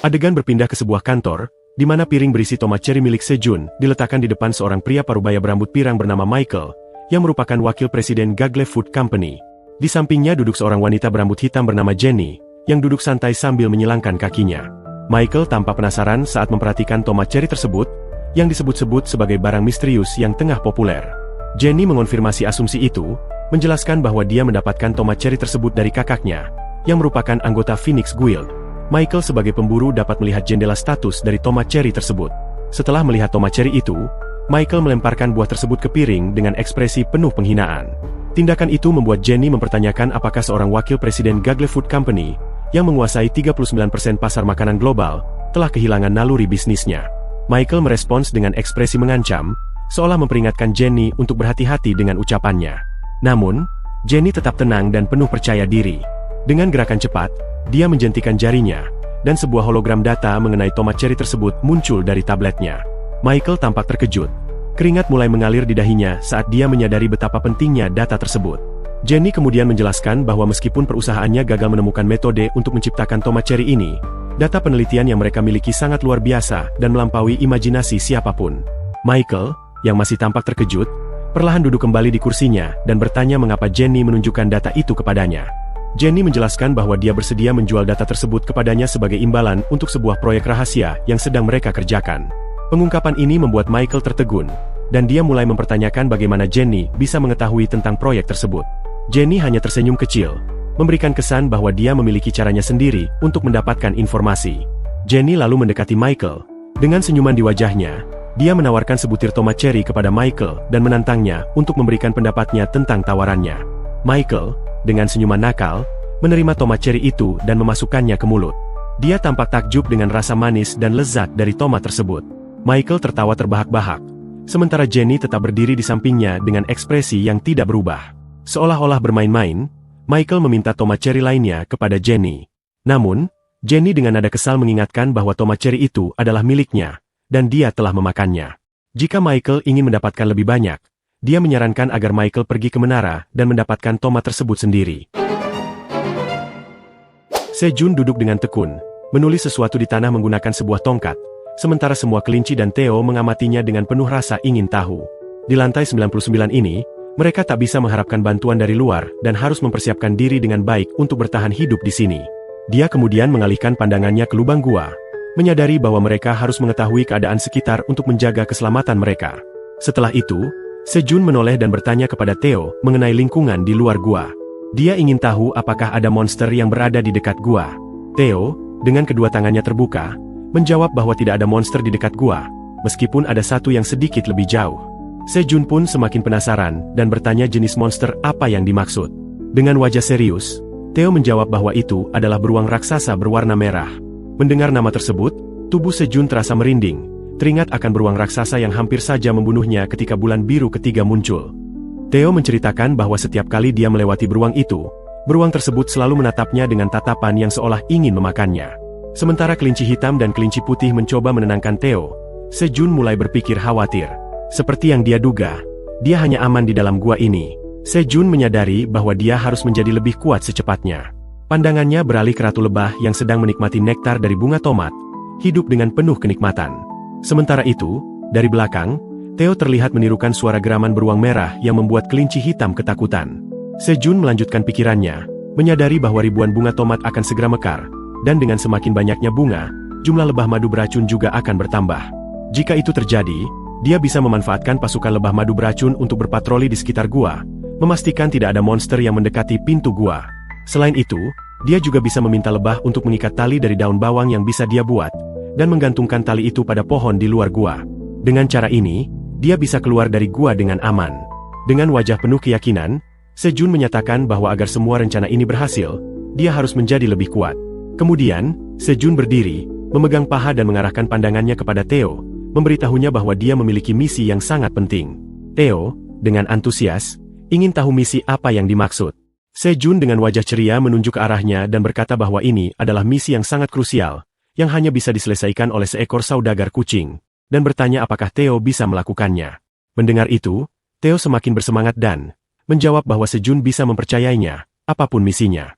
Adegan berpindah ke sebuah kantor, di mana piring berisi tomat cherry milik Sejun diletakkan di depan seorang pria parubaya berambut pirang bernama Michael, yang merupakan wakil presiden Gagle Food Company. Di sampingnya duduk seorang wanita berambut hitam bernama Jenny, yang duduk santai sambil menyilangkan kakinya. Michael tampak penasaran saat memperhatikan tomat cherry tersebut, yang disebut-sebut sebagai barang misterius yang tengah populer. Jenny mengonfirmasi asumsi itu, menjelaskan bahwa dia mendapatkan tomat cherry tersebut dari kakaknya, yang merupakan anggota Phoenix Guild. Michael sebagai pemburu dapat melihat jendela status dari tomat cherry tersebut. Setelah melihat tomat cherry itu, Michael melemparkan buah tersebut ke piring dengan ekspresi penuh penghinaan. Tindakan itu membuat Jenny mempertanyakan apakah seorang wakil presiden Gagle Food Company, yang menguasai 39% pasar makanan global, telah kehilangan naluri bisnisnya. Michael merespons dengan ekspresi mengancam, seolah memperingatkan Jenny untuk berhati-hati dengan ucapannya. Namun, Jenny tetap tenang dan penuh percaya diri. Dengan gerakan cepat, dia menjentikan jarinya, dan sebuah hologram data mengenai tomat cherry tersebut muncul dari tabletnya. Michael tampak terkejut. Keringat mulai mengalir di dahinya saat dia menyadari betapa pentingnya data tersebut. Jenny kemudian menjelaskan bahwa meskipun perusahaannya gagal menemukan metode untuk menciptakan tomat cherry ini, data penelitian yang mereka miliki sangat luar biasa dan melampaui imajinasi siapapun. Michael, yang masih tampak terkejut, perlahan duduk kembali di kursinya dan bertanya mengapa Jenny menunjukkan data itu kepadanya. Jenny menjelaskan bahwa dia bersedia menjual data tersebut kepadanya sebagai imbalan untuk sebuah proyek rahasia yang sedang mereka kerjakan. Pengungkapan ini membuat Michael tertegun, dan dia mulai mempertanyakan bagaimana Jenny bisa mengetahui tentang proyek tersebut. Jenny hanya tersenyum kecil, memberikan kesan bahwa dia memiliki caranya sendiri untuk mendapatkan informasi. Jenny lalu mendekati Michael. Dengan senyuman di wajahnya, dia menawarkan sebutir tomat cherry kepada Michael dan menantangnya untuk memberikan pendapatnya tentang tawarannya. Michael, dengan senyuman nakal, menerima tomat cherry itu dan memasukkannya ke mulut. Dia tampak takjub dengan rasa manis dan lezat dari tomat tersebut. Michael tertawa terbahak-bahak, sementara Jenny tetap berdiri di sampingnya dengan ekspresi yang tidak berubah. Seolah-olah bermain-main, Michael meminta tomat cherry lainnya kepada Jenny. Namun, Jenny dengan nada kesal mengingatkan bahwa tomat cherry itu adalah miliknya, dan dia telah memakannya. Jika Michael ingin mendapatkan lebih banyak, dia menyarankan agar Michael pergi ke menara dan mendapatkan tomat tersebut sendiri. Sejun duduk dengan tekun, menulis sesuatu di tanah menggunakan sebuah tongkat, sementara semua kelinci dan Theo mengamatinya dengan penuh rasa ingin tahu. Di lantai 99 ini, mereka tak bisa mengharapkan bantuan dari luar dan harus mempersiapkan diri dengan baik untuk bertahan hidup di sini. Dia kemudian mengalihkan pandangannya ke lubang gua, menyadari bahwa mereka harus mengetahui keadaan sekitar untuk menjaga keselamatan mereka. Setelah itu, Sejun menoleh dan bertanya kepada Theo mengenai lingkungan di luar gua. Dia ingin tahu apakah ada monster yang berada di dekat gua. Theo, dengan kedua tangannya terbuka, menjawab bahwa tidak ada monster di dekat gua, meskipun ada satu yang sedikit lebih jauh. Sejun pun semakin penasaran dan bertanya jenis monster apa yang dimaksud. Dengan wajah serius, Theo menjawab bahwa itu adalah beruang raksasa berwarna merah. Mendengar nama tersebut, tubuh Sejun terasa merinding, teringat akan beruang raksasa yang hampir saja membunuhnya ketika bulan biru ketiga muncul. Theo menceritakan bahwa setiap kali dia melewati beruang itu, beruang tersebut selalu menatapnya dengan tatapan yang seolah ingin memakannya. Sementara kelinci hitam dan kelinci putih mencoba menenangkan Theo, Sejun mulai berpikir khawatir. Seperti yang dia duga, dia hanya aman di dalam gua ini. Sejun menyadari bahwa dia harus menjadi lebih kuat secepatnya. Pandangannya beralih ke Ratu Lebah yang sedang menikmati nektar dari bunga tomat, hidup dengan penuh kenikmatan. Sementara itu, dari belakang, Theo terlihat menirukan suara geraman beruang merah yang membuat kelinci hitam ketakutan. Sejun melanjutkan pikirannya, menyadari bahwa ribuan bunga tomat akan segera mekar, dan dengan semakin banyaknya bunga, jumlah lebah madu beracun juga akan bertambah. Jika itu terjadi, dia bisa memanfaatkan pasukan lebah madu beracun untuk berpatroli di sekitar gua, memastikan tidak ada monster yang mendekati pintu gua. Selain itu, dia juga bisa meminta lebah untuk mengikat tali dari daun bawang yang bisa dia buat, dan menggantungkan tali itu pada pohon di luar gua. Dengan cara ini, dia bisa keluar dari gua dengan aman. Dengan wajah penuh keyakinan, Sejun menyatakan bahwa agar semua rencana ini berhasil, dia harus menjadi lebih kuat. Kemudian, Sejun berdiri, memegang paha dan mengarahkan pandangannya kepada Theo, memberitahunya bahwa dia memiliki misi yang sangat penting. Theo, dengan antusias, ingin tahu misi apa yang dimaksud. Sejun dengan wajah ceria menunjuk ke arahnya dan berkata bahwa ini adalah misi yang sangat krusial, yang hanya bisa diselesaikan oleh seekor saudagar kucing, dan bertanya apakah Theo bisa melakukannya. Mendengar itu, Theo semakin bersemangat dan menjawab bahwa Sejun bisa mempercayainya, apapun misinya.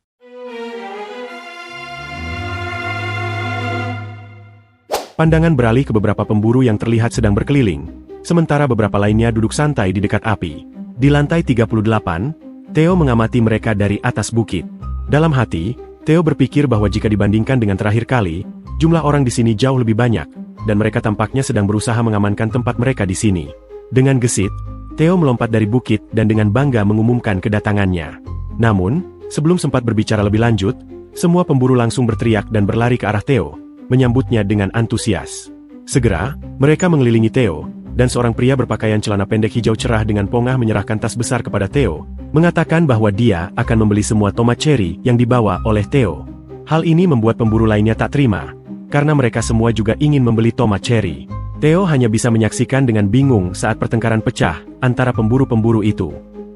Pandangan beralih ke beberapa pemburu yang terlihat sedang berkeliling, sementara beberapa lainnya duduk santai di dekat api. Di lantai 38, Theo mengamati mereka dari atas bukit. Dalam hati, Theo berpikir bahwa jika dibandingkan dengan terakhir kali, jumlah orang di sini jauh lebih banyak, dan mereka tampaknya sedang berusaha mengamankan tempat mereka di sini. Dengan gesit, Theo melompat dari bukit dan dengan bangga mengumumkan kedatangannya. Namun, sebelum sempat berbicara lebih lanjut, semua pemburu langsung berteriak dan berlari ke arah Theo, menyambutnya dengan antusias. Segera, mereka mengelilingi Theo, dan seorang pria berpakaian celana pendek hijau cerah dengan pongah menyerahkan tas besar kepada Theo, mengatakan bahwa dia akan membeli semua tomat cherry yang dibawa oleh Theo. Hal ini membuat pemburu lainnya tak terima, karena mereka semua juga ingin membeli tomat cherry. Theo hanya bisa menyaksikan dengan bingung saat pertengkaran pecah antara pemburu-pemburu itu.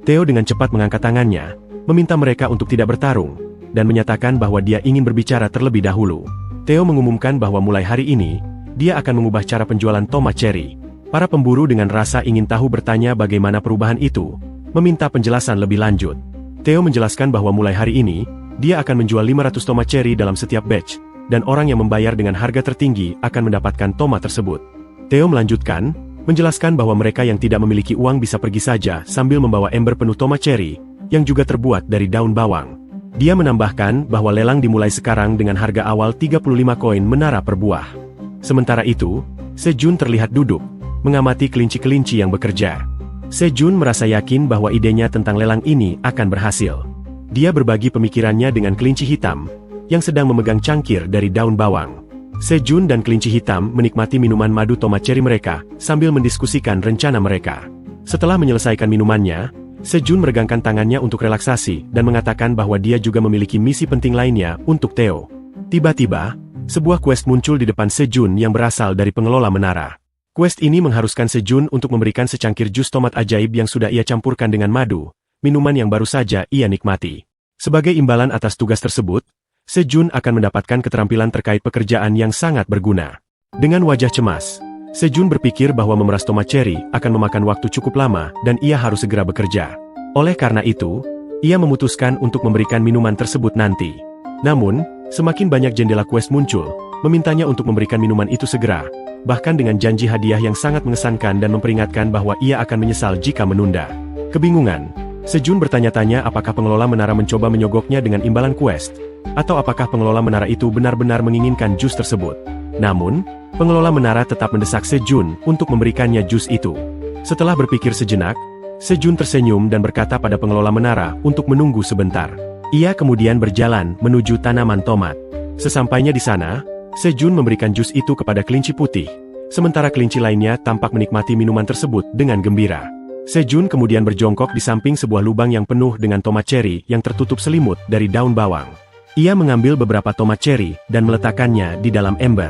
Theo dengan cepat mengangkat tangannya, meminta mereka untuk tidak bertarung, dan menyatakan bahwa dia ingin berbicara terlebih dahulu. Theo mengumumkan bahwa mulai hari ini, dia akan mengubah cara penjualan tomat cherry. Para pemburu dengan rasa ingin tahu bertanya bagaimana perubahan itu, meminta penjelasan lebih lanjut. Theo menjelaskan bahwa mulai hari ini, dia akan menjual 500 tomat cherry dalam setiap batch, dan orang yang membayar dengan harga tertinggi akan mendapatkan tomat tersebut. Theo melanjutkan, menjelaskan bahwa mereka yang tidak memiliki uang bisa pergi saja sambil membawa ember penuh tomat cherry, yang juga terbuat dari daun bawang. Dia menambahkan bahwa lelang dimulai sekarang dengan harga awal 35 koin menara per buah. Sementara itu, Sejun terlihat duduk, mengamati kelinci-kelinci yang bekerja. Sejun merasa yakin bahwa idenya tentang lelang ini akan berhasil. Dia berbagi pemikirannya dengan kelinci hitam, yang sedang memegang cangkir dari daun bawang. Sejun dan kelinci hitam menikmati minuman madu tomat cherry mereka, sambil mendiskusikan rencana mereka. Setelah menyelesaikan minumannya, Sejun meregangkan tangannya untuk relaksasi dan mengatakan bahwa dia juga memiliki misi penting lainnya untuk Theo. Tiba-tiba, sebuah quest muncul di depan Sejun yang berasal dari pengelola menara. Quest ini mengharuskan Sejun untuk memberikan secangkir jus tomat ajaib yang sudah ia campurkan dengan madu, minuman yang baru saja ia nikmati. Sebagai imbalan atas tugas tersebut, Sejun akan mendapatkan keterampilan terkait pekerjaan yang sangat berguna. Dengan wajah cemas, Sejun berpikir bahwa memeras tomat cherry akan memakan waktu cukup lama dan ia harus segera bekerja. Oleh karena itu, ia memutuskan untuk memberikan minuman tersebut nanti. Namun, semakin banyak jendela quest muncul, memintanya untuk memberikan minuman itu segera, bahkan dengan janji hadiah yang sangat mengesankan dan memperingatkan bahwa ia akan menyesal jika menunda. Kebingungan, Sejun bertanya-tanya apakah pengelola menara mencoba menyogoknya dengan imbalan quest, atau apakah pengelola menara itu benar-benar menginginkan jus tersebut. Namun, pengelola menara tetap mendesak Sejun untuk memberikannya jus itu. Setelah berpikir sejenak, Sejun tersenyum dan berkata pada pengelola menara untuk menunggu sebentar. Ia kemudian berjalan menuju tanaman tomat. Sesampainya di sana, Sejun memberikan jus itu kepada kelinci putih, sementara kelinci lainnya tampak menikmati minuman tersebut dengan gembira. Sejun kemudian berjongkok di samping sebuah lubang yang penuh dengan tomat cherry yang tertutup selimut dari daun bawang. Ia mengambil beberapa tomat cherry dan meletakkannya di dalam ember.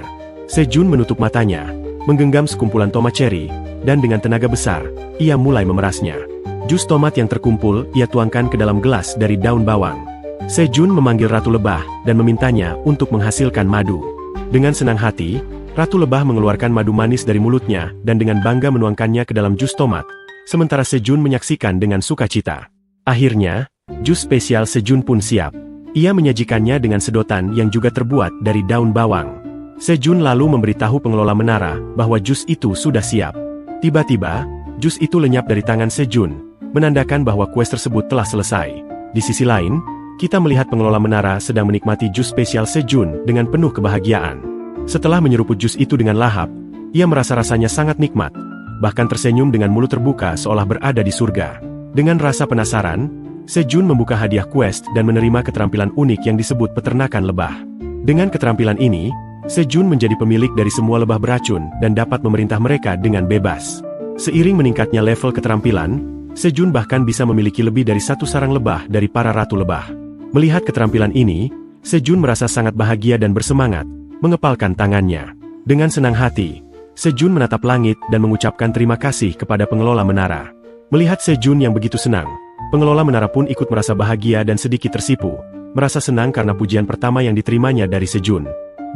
Sejun menutup matanya, menggenggam sekumpulan tomat cherry, dan dengan tenaga besar, ia mulai memerasnya. Jus tomat yang terkumpul ia tuangkan ke dalam gelas dari daun bawang. Sejun memanggil Ratu Lebah dan memintanya untuk menghasilkan madu. Dengan senang hati, Ratu Lebah mengeluarkan madu manis dari mulutnya dan dengan bangga menuangkannya ke dalam jus tomat, sementara Sejun menyaksikan dengan sukacita. Akhirnya, jus spesial Sejun pun siap. Ia menyajikannya dengan sedotan yang juga terbuat dari daun bawang. Sejun lalu memberitahu pengelola menara bahwa jus itu sudah siap. Tiba-tiba, jus itu lenyap dari tangan Sejun, menandakan bahwa quest tersebut telah selesai. Di sisi lain, kita melihat pengelola menara sedang menikmati jus spesial Sejun dengan penuh kebahagiaan. Setelah menyeruput jus itu dengan lahap, ia merasa rasanya sangat nikmat, bahkan tersenyum dengan mulut terbuka seolah berada di surga. Dengan rasa penasaran, Sejun membuka hadiah quest dan menerima keterampilan unik yang disebut peternakan lebah. Dengan keterampilan ini, Sejun menjadi pemilik dari semua lebah beracun dan dapat memerintah mereka dengan bebas. Seiring meningkatnya level keterampilan, Sejun bahkan bisa memiliki lebih dari satu sarang lebah dari para ratu lebah. Melihat keterampilan ini, Sejun merasa sangat bahagia dan bersemangat, mengepalkan tangannya. Dengan senang hati, Sejun menatap langit dan mengucapkan terima kasih kepada pengelola menara. Melihat Sejun yang begitu senang, pengelola menara pun ikut merasa bahagia dan sedikit tersipu, merasa senang karena pujian pertama yang diterimanya dari Sejun.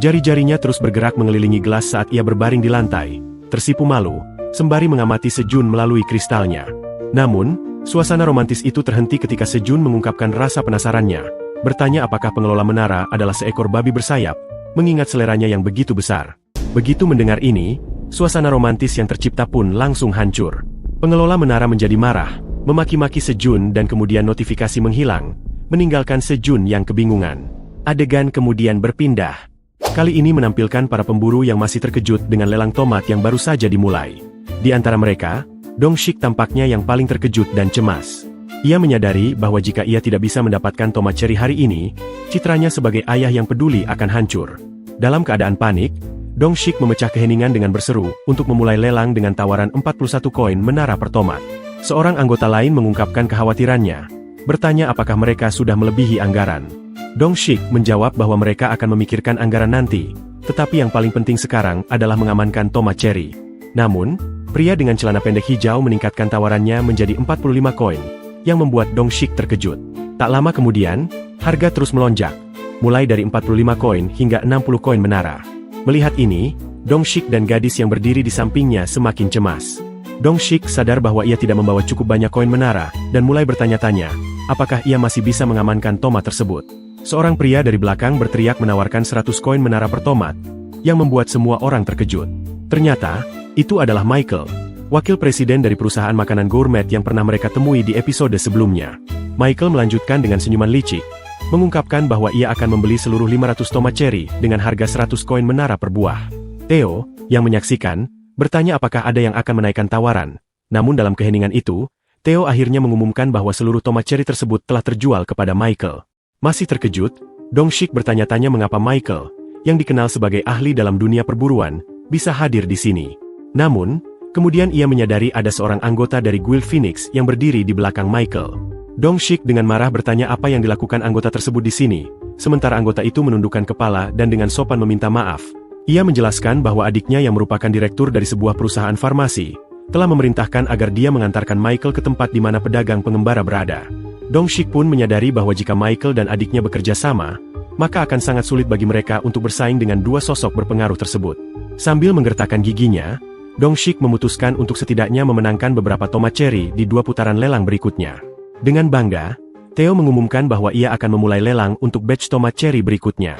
Jari-jarinya terus bergerak mengelilingi gelas saat ia berbaring di lantai, tersipu malu, sembari mengamati Sejun melalui kristalnya. Namun, suasana romantis itu terhenti ketika Sejun mengungkapkan rasa penasarannya, bertanya apakah pengelola menara adalah seekor babi bersayap, mengingat seleranya yang begitu besar. Begitu mendengar ini, suasana romantis yang tercipta pun langsung hancur. Pengelola menara menjadi marah, memaki-maki Sejun dan kemudian notifikasi menghilang, meninggalkan Sejun yang kebingungan. Adegan kemudian berpindah. Kali ini menampilkan para pemburu yang masih terkejut dengan lelang tomat yang baru saja dimulai. Di antara mereka, Dong-shik tampaknya yang paling terkejut dan cemas. Ia menyadari bahwa jika ia tidak bisa mendapatkan tomat cherry hari ini, citranya sebagai ayah yang peduli akan hancur. Dalam keadaan panik, Dong-shik memecah keheningan dengan berseru untuk memulai lelang dengan tawaran 41 koin menara per tomat. Seorang anggota lain mengungkapkan kekhawatirannya, bertanya apakah mereka sudah melebihi anggaran. Dong-shik menjawab bahwa mereka akan memikirkan anggaran nanti, tetapi yang paling penting sekarang adalah mengamankan tomat cherry. Namun, pria dengan celana pendek hijau meningkatkan tawarannya menjadi 45 koin, yang membuat Dong-shik terkejut. Tak lama kemudian, harga terus melonjak, mulai dari 45 koin hingga 60 koin menara. Melihat ini, Dong-shik dan gadis yang berdiri di sampingnya semakin cemas. Dong-shik sadar bahwa ia tidak membawa cukup banyak koin menara, dan mulai bertanya-tanya, apakah ia masih bisa mengamankan tomat tersebut. Seorang pria dari belakang berteriak menawarkan 100 koin menara per tomat, yang membuat semua orang terkejut. Ternyata, itu adalah Michael, wakil presiden dari perusahaan makanan gourmet yang pernah mereka temui di episode sebelumnya. Michael melanjutkan dengan senyuman licik, mengungkapkan bahwa ia akan membeli seluruh 500 tomat cherry dengan harga 100 koin menara per buah. Theo, yang menyaksikan, bertanya apakah ada yang akan menaikkan tawaran. Namun dalam keheningan itu, Theo akhirnya mengumumkan bahwa seluruh tomat cherry tersebut telah terjual kepada Michael. Masih terkejut, Dong-shik bertanya-tanya mengapa Michael, yang dikenal sebagai ahli dalam dunia perburuan, bisa hadir di sini. Namun, kemudian ia menyadari ada seorang anggota dari Guild Phoenix yang berdiri di belakang Michael. Dong-shik dengan marah bertanya apa yang dilakukan anggota tersebut di sini, sementara anggota itu menundukkan kepala dan dengan sopan meminta maaf. Ia menjelaskan bahwa adiknya yang merupakan direktur dari sebuah perusahaan farmasi, telah memerintahkan agar dia mengantarkan Michael ke tempat di mana pedagang pengembara berada. Dong-shik pun menyadari bahwa jika Michael dan adiknya bekerja sama, maka akan sangat sulit bagi mereka untuk bersaing dengan dua sosok berpengaruh tersebut. Sambil menggertakkan giginya, Dong-shik memutuskan untuk setidaknya memenangkan beberapa tomat cherry di 2 putaran lelang berikutnya. Dengan bangga, Theo mengumumkan bahwa ia akan memulai lelang untuk batch tomat cherry berikutnya.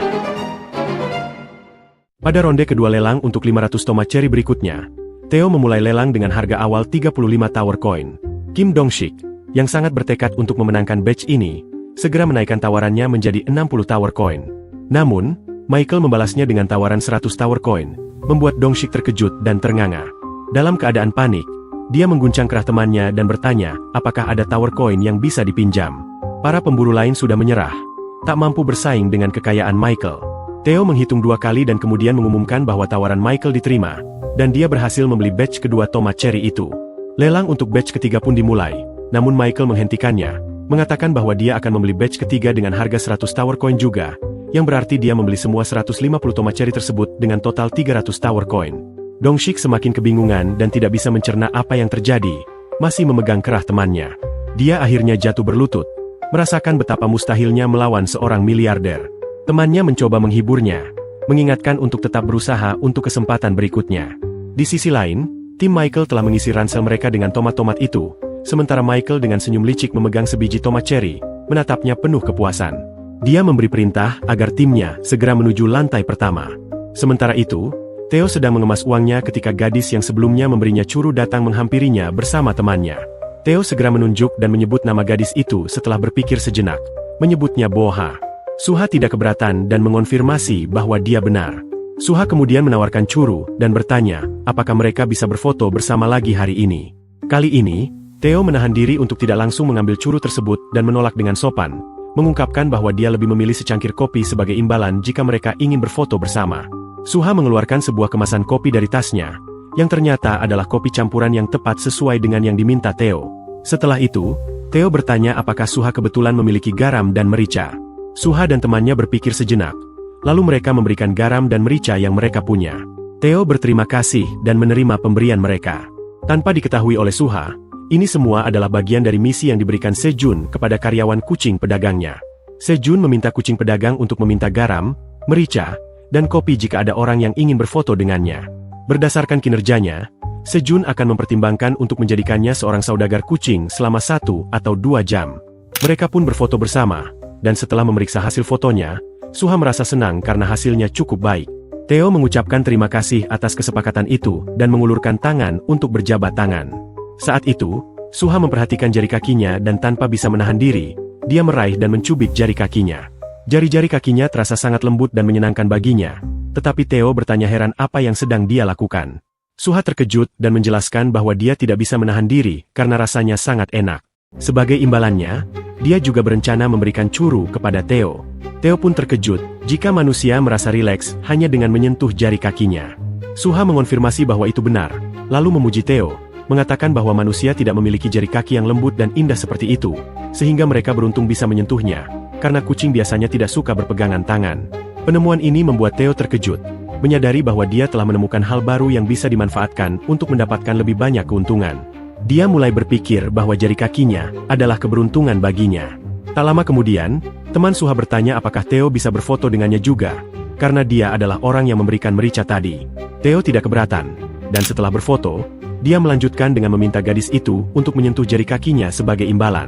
Pada ronde kedua lelang untuk 500 tomat cherry berikutnya, Theo memulai lelang dengan harga awal 35 tower coin. Kim Dong-shik, yang sangat bertekad untuk memenangkan batch ini, segera menaikkan tawarannya menjadi 60 tower coin. Namun, Michael membalasnya dengan tawaran 100 tower coin, membuat Dong-shik terkejut dan ternganga. Dalam keadaan panik, dia mengguncang kerah temannya dan bertanya, apakah ada tower coin yang bisa dipinjam. Para pemburu lain sudah menyerah, tak mampu bersaing dengan kekayaan Michael. Theo menghitung 2 kali dan kemudian mengumumkan bahwa tawaran Michael diterima, dan dia berhasil membeli batch kedua tomat cherry itu. Lelang untuk batch ketiga pun dimulai, namun Michael menghentikannya, mengatakan bahwa dia akan membeli batch ketiga dengan harga 100 tower coin juga, yang berarti dia membeli semua 150 tomat cherry tersebut dengan total 300 tower coin. Dong-shik semakin kebingungan dan tidak bisa mencerna apa yang terjadi, masih memegang kerah temannya. Dia akhirnya jatuh berlutut, merasakan betapa mustahilnya melawan seorang miliarder. Temannya mencoba menghiburnya, mengingatkan untuk tetap berusaha untuk kesempatan berikutnya. Di sisi lain, tim Michael telah mengisi ransel mereka dengan tomat-tomat itu, sementara Michael dengan senyum licik memegang sebiji tomat cherry, menatapnya penuh kepuasan. Dia memberi perintah agar timnya segera menuju lantai pertama. Sementara itu, Theo sedang mengemas uangnya ketika gadis yang sebelumnya memberinya curu datang menghampirinya bersama temannya. Theo segera menunjuk dan menyebut nama gadis itu setelah berpikir sejenak, menyebutnya Boha. Suha tidak keberatan dan mengonfirmasi bahwa dia benar. Suha kemudian menawarkan curu dan bertanya, apakah mereka bisa berfoto bersama lagi hari ini. Kali ini, Theo menahan diri untuk tidak langsung mengambil curu tersebut dan menolak dengan sopan, mengungkapkan bahwa dia lebih memilih secangkir kopi sebagai imbalan jika mereka ingin berfoto bersama. Suha mengeluarkan sebuah kemasan kopi dari tasnya, yang ternyata adalah kopi campuran yang tepat sesuai dengan yang diminta Theo. Setelah itu, Theo bertanya apakah Suha kebetulan memiliki garam dan merica. Suha dan temannya berpikir sejenak, lalu mereka memberikan garam dan merica yang mereka punya. Theo berterima kasih dan menerima pemberian mereka. Tanpa diketahui oleh Suha, ini semua adalah bagian dari misi yang diberikan Sejun kepada karyawan kucing pedagangnya. Sejun meminta kucing pedagang untuk meminta garam, merica, dan kopi jika ada orang yang ingin berfoto dengannya. Berdasarkan kinerjanya, Sejun akan mempertimbangkan untuk menjadikannya seorang saudagar kucing selama 1 atau 2 jam. Mereka pun berfoto bersama, dan setelah memeriksa hasil fotonya, Suha merasa senang karena hasilnya cukup baik. Theo mengucapkan terima kasih atas kesepakatan itu dan mengulurkan tangan untuk berjabat tangan. Saat itu, Suha memperhatikan jari kakinya dan tanpa bisa menahan diri, dia meraih dan mencubit jari kakinya. Jari-jari kakinya terasa sangat lembut dan menyenangkan baginya, tetapi Theo bertanya heran apa yang sedang dia lakukan. Suha terkejut dan menjelaskan bahwa dia tidak bisa menahan diri karena rasanya sangat enak. Sebagai imbalannya, dia juga berencana memberikan curu kepada Theo. Theo pun terkejut jika manusia merasa rileks hanya dengan menyentuh jari kakinya. Suha mengonfirmasi bahwa itu benar, lalu memuji Theo, mengatakan bahwa manusia tidak memiliki jari kaki yang lembut dan indah seperti itu, sehingga mereka beruntung bisa menyentuhnya, karena kucing biasanya tidak suka berpegangan tangan. Penemuan ini membuat Theo terkejut, menyadari bahwa dia telah menemukan hal baru yang bisa dimanfaatkan untuk mendapatkan lebih banyak keuntungan. Dia mulai berpikir bahwa jari kakinya adalah keberuntungan baginya. Tak lama kemudian, teman Suha bertanya apakah Theo bisa berfoto dengannya juga, karena dia adalah orang yang memberikan merica tadi. Theo tidak keberatan, dan setelah berfoto, dia melanjutkan dengan meminta gadis itu untuk menyentuh jari kakinya sebagai imbalan.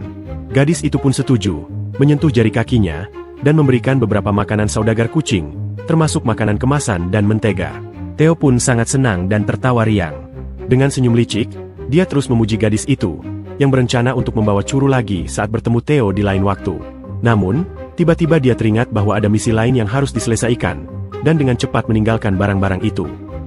Gadis itu pun setuju, menyentuh jari kakinya, dan memberikan beberapa makanan saudagar kucing, termasuk makanan kemasan dan mentega. Theo pun sangat senang dan tertawa riang. Dengan senyum licik, dia terus memuji gadis itu, yang berencana untuk membawa curu lagi saat bertemu Theo di lain waktu. Namun, tiba-tiba dia teringat bahwa ada misi lain yang harus diselesaikan, dan dengan cepat meninggalkan barang-barang itu.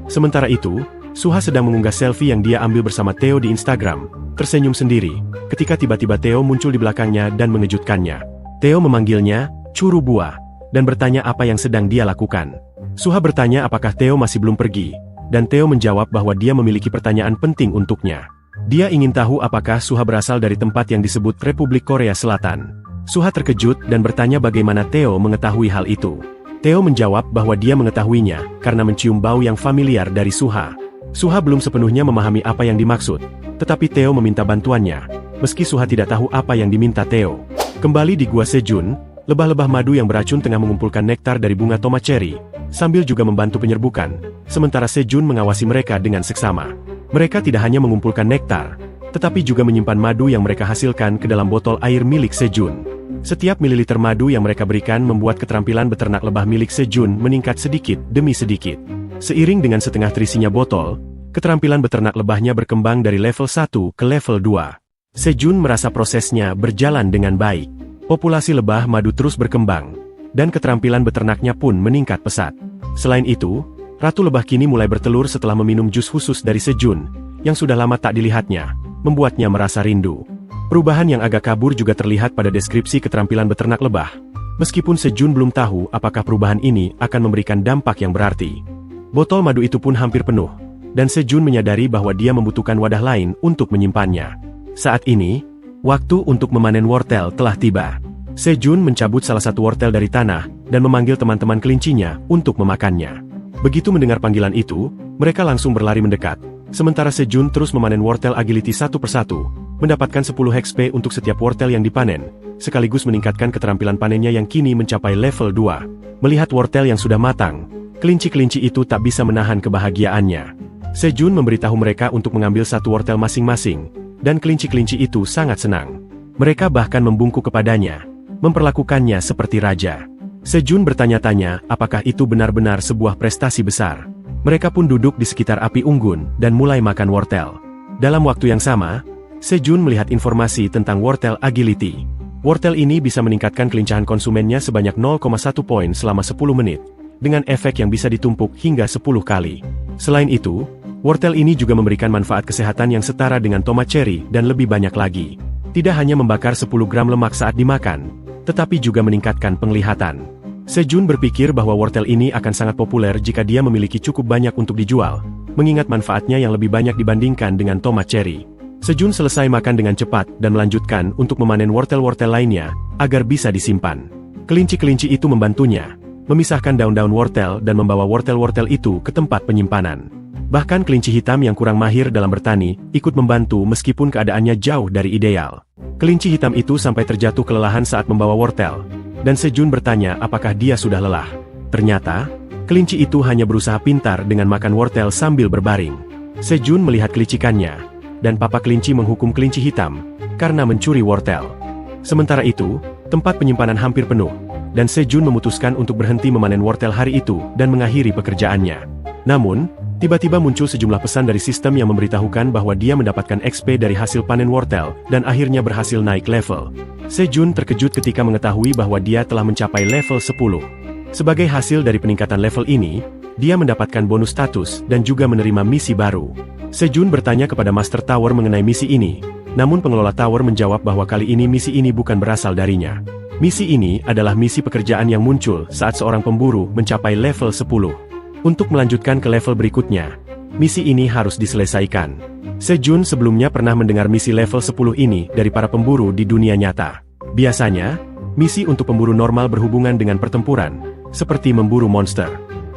Sementara itu, Suha sedang mengunggah selfie yang dia ambil bersama Theo di Instagram, tersenyum sendiri, ketika tiba-tiba Theo muncul di belakangnya dan mengejutkannya. Theo memanggilnya, curu buah, dan bertanya apa yang sedang dia lakukan. Suha bertanya apakah Theo masih belum pergi, dan Theo menjawab bahwa dia memiliki pertanyaan penting untuknya. Dia ingin tahu apakah Suha berasal dari tempat yang disebut Republik Korea Selatan. Suha terkejut dan bertanya bagaimana Theo mengetahui hal itu. Theo menjawab bahwa dia mengetahuinya karena mencium bau yang familiar dari Suha. Suha belum sepenuhnya memahami apa yang dimaksud, tetapi Theo meminta bantuannya, meski Suha tidak tahu apa yang diminta Theo. Kembali di Gua Sejun, lebah-lebah madu yang beracun tengah mengumpulkan nektar dari bunga tomat cherry, sambil juga membantu penyerbukan, sementara Sejun mengawasi mereka dengan seksama. Mereka tidak hanya mengumpulkan nektar, tetapi juga menyimpan madu yang mereka hasilkan ke dalam botol air milik Sejun. Setiap mililiter madu yang mereka berikan membuat keterampilan beternak lebah milik Sejun meningkat sedikit demi sedikit. Seiring dengan setengah terisinya botol, keterampilan beternak lebahnya berkembang dari level 1 ke level 2. Sejun merasa prosesnya berjalan dengan baik. Populasi lebah madu terus berkembang, dan keterampilan beternaknya pun meningkat pesat. Selain itu, ratu lebah kini mulai bertelur setelah meminum jus khusus dari Sejun, yang sudah lama tak dilihatnya, membuatnya merasa rindu. Perubahan yang agak kabur juga terlihat pada deskripsi keterampilan beternak lebah. Meskipun Sejun belum tahu apakah perubahan ini akan memberikan dampak yang berarti. Botol madu itu pun hampir penuh, dan Sejun menyadari bahwa dia membutuhkan wadah lain untuk menyimpannya. Saat ini, waktu untuk memanen wortel telah tiba. Sejun mencabut salah satu wortel dari tanah, dan memanggil teman-teman kelincinya untuk memakannya. Begitu mendengar panggilan itu, mereka langsung berlari mendekat, sementara Sejun terus memanen wortel agility satu persatu, mendapatkan 10 XP untuk setiap wortel yang dipanen, sekaligus meningkatkan keterampilan panennya yang kini mencapai level 2. Melihat wortel yang sudah matang, kelinci-kelinci itu tak bisa menahan kebahagiaannya. Sejun memberitahu mereka untuk mengambil satu wortel masing-masing, dan kelinci-kelinci itu sangat senang. Mereka bahkan membungkuk kepadanya, memperlakukannya seperti raja. Sejun bertanya-tanya apakah itu benar-benar sebuah prestasi besar. Mereka pun duduk di sekitar api unggun dan mulai makan wortel. Dalam waktu yang sama, Sejun melihat informasi tentang wortel agility. Wortel ini bisa meningkatkan kelincahan konsumennya sebanyak 0,1 poin selama 10 menit, dengan efek yang bisa ditumpuk hingga 10 kali. Selain itu, wortel ini juga memberikan manfaat kesehatan yang setara dengan tomat cherry dan lebih banyak lagi. Tidak hanya membakar 10 gram lemak saat dimakan, tetapi juga meningkatkan penglihatan. Sejun berpikir bahwa wortel ini akan sangat populer jika dia memiliki cukup banyak untuk dijual, mengingat manfaatnya yang lebih banyak dibandingkan dengan tomat cherry. Sejun selesai makan dengan cepat dan melanjutkan untuk memanen wortel-wortel lainnya, agar bisa disimpan. Kelinci-kelinci itu membantunya, memisahkan daun-daun wortel dan membawa wortel-wortel itu ke tempat penyimpanan. Bahkan kelinci hitam yang kurang mahir dalam bertani, ikut membantu meskipun keadaannya jauh dari ideal. Kelinci hitam itu sampai terjatuh kelelahan saat membawa wortel, dan Sejun bertanya apakah dia sudah lelah. Ternyata, kelinci itu hanya berusaha pintar dengan makan wortel sambil berbaring. Sejun melihat kelicikannya, dan papa kelinci menghukum kelinci hitam, karena mencuri wortel. Sementara itu, tempat penyimpanan hampir penuh, dan Sejun memutuskan untuk berhenti memanen wortel hari itu dan mengakhiri pekerjaannya. Namun, tiba-tiba muncul sejumlah pesan dari sistem yang memberitahukan bahwa dia mendapatkan XP dari hasil panen wortel dan akhirnya berhasil naik level. Sejun terkejut ketika mengetahui bahwa dia telah mencapai level 10. Sebagai hasil dari peningkatan level ini, dia mendapatkan bonus status dan juga menerima misi baru. Sejun bertanya kepada Master Tower mengenai misi ini, namun pengelola tower menjawab bahwa kali ini misi ini bukan berasal darinya. Misi ini adalah misi pekerjaan yang muncul saat seorang pemburu mencapai level 10. Untuk melanjutkan ke level berikutnya, misi ini harus diselesaikan. Sejun sebelumnya pernah mendengar misi level 10 ini dari para pemburu di dunia nyata. Biasanya, misi untuk pemburu normal berhubungan dengan pertempuran, seperti memburu monster.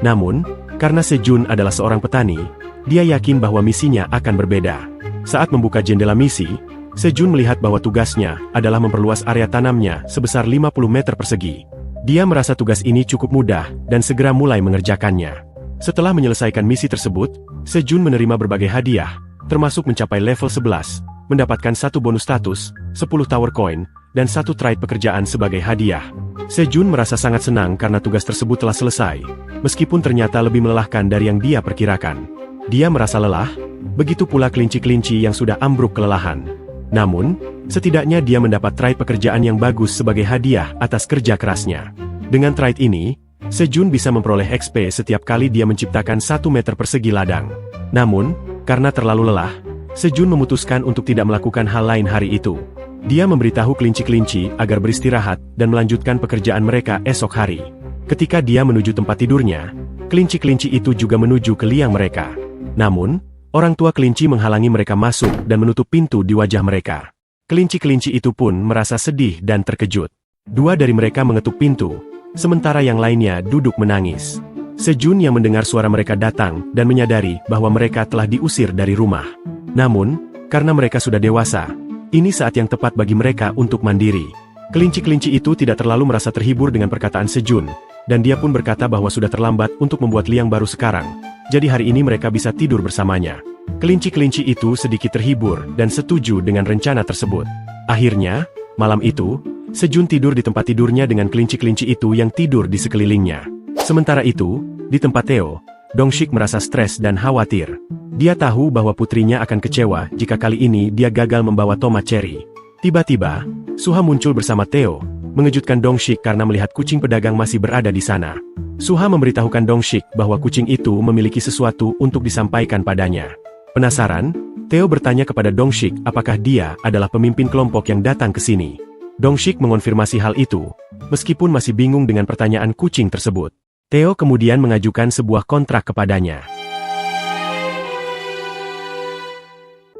Namun, karena Sejun adalah seorang petani, dia yakin bahwa misinya akan berbeda. Saat membuka jendela misi, Sejun melihat bahwa tugasnya adalah memperluas area tanamnya sebesar 50 meter persegi. Dia merasa tugas ini cukup mudah dan segera mulai mengerjakannya. Setelah menyelesaikan misi tersebut, Sejun menerima berbagai hadiah, termasuk mencapai level 11, mendapatkan 1 bonus status, 10 tower coin, dan 1 trade pekerjaan sebagai hadiah. Sejun merasa sangat senang karena tugas tersebut telah selesai, meskipun ternyata lebih melelahkan dari yang dia perkirakan. Dia merasa lelah, begitu pula kelinci-kelinci yang sudah ambruk kelelahan. Namun, setidaknya dia mendapat trade pekerjaan yang bagus sebagai hadiah atas kerja kerasnya. Dengan trade ini, Sejun bisa memperoleh XP setiap kali dia menciptakan 1 meter persegi ladang. Namun, karena terlalu lelah, Sejun memutuskan untuk tidak melakukan hal lain hari itu. Dia memberitahu kelinci-kelinci agar beristirahat dan melanjutkan pekerjaan mereka esok hari. Ketika dia menuju tempat tidurnya, kelinci-kelinci itu juga menuju ke liang mereka. Namun, orang tua kelinci menghalangi mereka masuk dan menutup pintu di wajah mereka. Kelinci-kelinci itu pun merasa sedih dan terkejut. 2 dari mereka mengetuk pintu, sementara yang lainnya duduk menangis. Sejun yang mendengar suara mereka datang dan menyadari bahwa mereka telah diusir dari rumah. Namun, karena mereka sudah dewasa, ini saat yang tepat bagi mereka untuk mandiri. Kelinci-kelinci itu tidak terlalu merasa terhibur dengan perkataan Sejun, dan dia pun berkata bahwa sudah terlambat untuk membuat liang baru sekarang. Jadi hari ini mereka bisa tidur bersamanya. Kelinci-kelinci itu sedikit terhibur dan setuju dengan rencana tersebut. Akhirnya, malam itu, Sejun tidur di tempat tidurnya dengan kelinci-kelinci itu yang tidur di sekelilingnya. Sementara itu, di tempat Theo, Dongshik merasa stres dan khawatir. Dia tahu bahwa putrinya akan kecewa jika kali ini dia gagal membawa tomat cherry. Tiba-tiba, Suha muncul bersama Theo, mengejutkan Dongshik karena melihat kucing pedagang masih berada di sana. Suha memberitahukan Dongshik bahwa kucing itu memiliki sesuatu untuk disampaikan padanya. Penasaran, Theo bertanya kepada Dongshik apakah dia adalah pemimpin kelompok yang datang ke sini. Dongshik mengonfirmasi hal itu, meskipun masih bingung dengan pertanyaan kucing tersebut. Theo kemudian mengajukan sebuah kontrak kepadanya.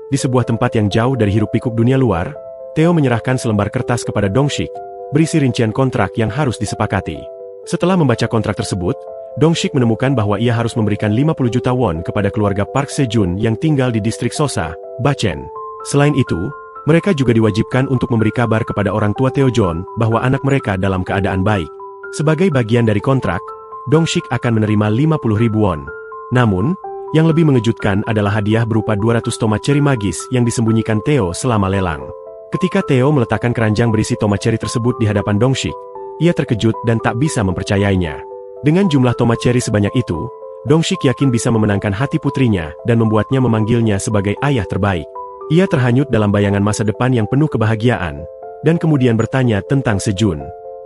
Di sebuah tempat yang jauh dari hiruk-pikuk dunia luar, Theo menyerahkan selembar kertas kepada Dongshik, berisi rincian kontrak yang harus disepakati. Setelah membaca kontrak tersebut, Dongshik menemukan bahwa ia harus memberikan 50 juta won kepada keluarga Park Sejun yang tinggal di distrik Sosa, Bachen. Selain itu, mereka juga diwajibkan untuk memberi kabar kepada orang tua Theo John bahwa anak mereka dalam keadaan baik. Sebagai bagian dari kontrak, Dongshik akan menerima 50.000 won. Namun, yang lebih mengejutkan adalah hadiah berupa 200 tomat cherry magis yang disembunyikan Theo selama lelang. Ketika Theo meletakkan keranjang berisi tomat cherry tersebut di hadapan Dongshik, ia terkejut dan tak bisa mempercayainya. Dengan jumlah tomat cherry sebanyak itu, Dongshik yakin bisa memenangkan hati putrinya dan membuatnya memanggilnya sebagai ayah terbaik. Ia terhanyut dalam bayangan masa depan yang penuh kebahagiaan, dan kemudian bertanya tentang Sejun.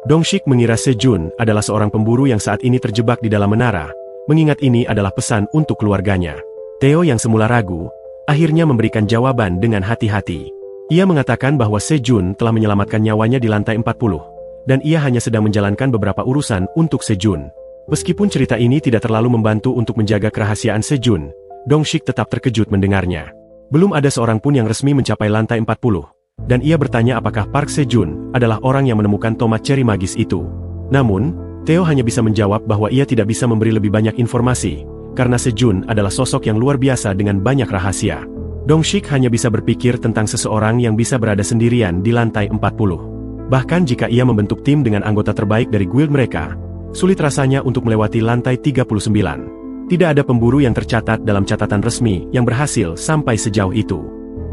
Dongshik mengira Sejun adalah seorang pemburu yang saat ini terjebak di dalam menara, mengingat ini adalah pesan untuk keluarganya. Theo yang semula ragu, akhirnya memberikan jawaban dengan hati-hati. Ia mengatakan bahwa Sejun telah menyelamatkan nyawanya di lantai 40, dan ia hanya sedang menjalankan beberapa urusan untuk Sejun. Meskipun cerita ini tidak terlalu membantu untuk menjaga kerahasiaan Sejun, Dongshik tetap terkejut mendengarnya. Belum ada seorang pun yang resmi mencapai lantai 40, dan ia bertanya apakah Park Sejun adalah orang yang menemukan tomat cherry magis itu. Namun, Theo hanya bisa menjawab bahwa ia tidak bisa memberi lebih banyak informasi, karena Sejun adalah sosok yang luar biasa dengan banyak rahasia. Dongshik hanya bisa berpikir tentang seseorang yang bisa berada sendirian di lantai 40. Bahkan jika ia membentuk tim dengan anggota terbaik dari guild mereka, sulit rasanya untuk melewati lantai 39. Tidak ada pemburu yang tercatat dalam catatan resmi yang berhasil sampai sejauh itu.